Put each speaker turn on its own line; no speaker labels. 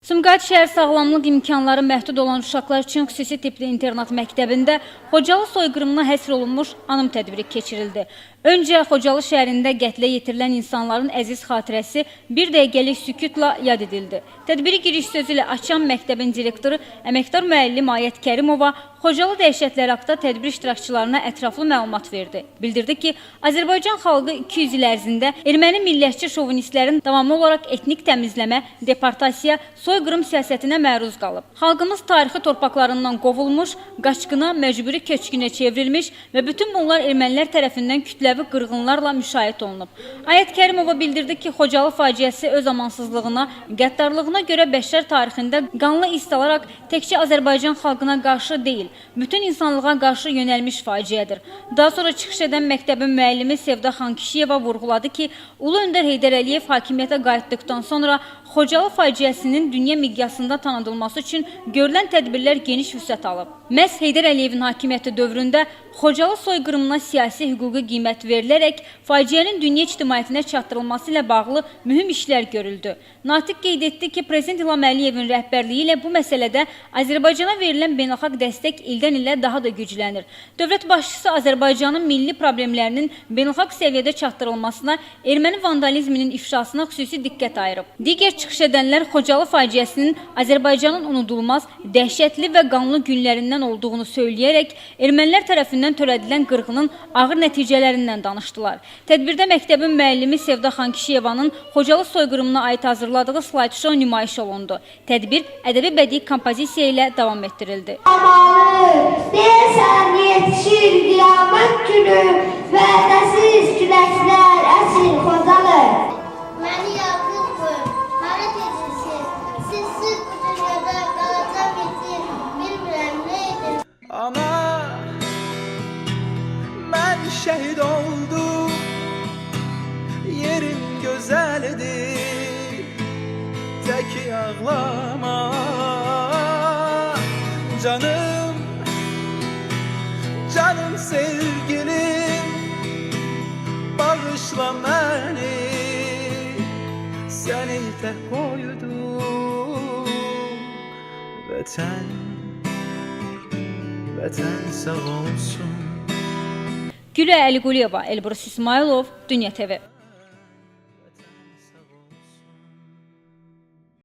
Sumqayıt şəhər sağlamlıq imkanları məhdud olan uşaqlar üçün xüsusi tipli internat məktəbində Xocalı soyqırımına həsr olunmuş anım tədbiri keçirildi. Öncə Xocalı şəhərində qətlə yetirilən insanların əziz xatirəsi bir dəqiqəlik sükutla yad edildi. Tədbiri giriş sözü ilə açan məktəbin direktoru əməkdar müəllim Ayət Kərimova Xocalı dəhşətləri haqda tədbir iştirakçılarına ətraflı məlumat verdi. Bildirdi ki, Azərbaycan xalqı 200 il ərzində erməni millətçi şovinistlərin davamlı olaraq etnik təmizləmə, deportasiya, soyqırım siyasətinə məruz qalıb. Xalqımız tarixi torpaqlarından qovulmuş, qaçqına, məcburi köçkünə çevrilmiş və bütün bunlar ermənilər tərəfindən kütləvi qırğınlarla müşahidə olunub. Ayət Kərimova bildirdi ki, Xocalı faciəsi öz amansızlığına, qəddarlığına görə bəşər tarixində qanlı iz salaraq təkcə Azərbaycan xalqına qarşı deyil, bütün insanlığa qarşı yönəlmiş faciədir. Daha sonra çıxış edən məktəbin müəllimi Sevda Xankişiyeva vurğuladı ki, Ulu Öndər Heydər Əliyev hakimiyyətə qayıtdıqdan sonra Xocalı faciəsinin dünya miqyasında tanıdılması üçün görülən tədbirlər geniş vüsət alıb. Məhz Heydər Əliyevin hakimiyyəti dövründə Xocalı soyqırımına siyasi hüquqi qiymət verilərək faciənin dünya ictimaiyyətinə çatdırılması ilə bağlı mühüm işlər görüldü. Natiq qeyd etdi ki, Prezident İlham Əliyevin rəhbərliyi ilə bu məsələdə Azərbaycana verilən beynəlxalq dəstək ildən ilə daha da güclənir. Dövlət başçısı Azərbaycanın milli problemlərinin beynəlxalq səviyyədə çatdırılmasına, erməni vandalizminin ifşasına xüsusi diqqət ayırıb. Digər çıxış edənlər Xocalı faciəsinin Azərbaycanın unudulmaz, dəhşətli və qanlı günlərindən olduğunu söyləyərək ermənilər tərəfindən törədilən qırğının ağır nəticələrindən danışdılar. Tədbirdə məktəbin müəllimi Sevda Xankişiyevanın Xocalı soyqırımına aid hazırladığı slayd show nümayiş olundu. Tədbir ədəbi bədii kompozisiya ilə davam etdirildi.
Deyəsən yetişir qiyamət günü, vədəsiz küləklər əsir Xocalı.
Məni yalqızdır, hara gecəsiz, sizsiz bu dünyada qalacam itir, bilmirəm nə edir.
Ana, mən şəhid oldum, yerin gözəlidir, təki ağlama, canım, canım sevgilim, bağışla məni, səni tək qoydum, vətən sağ olsun.
Gülə Əliquliyeva, Elbrus İsmailov, Dünya TV.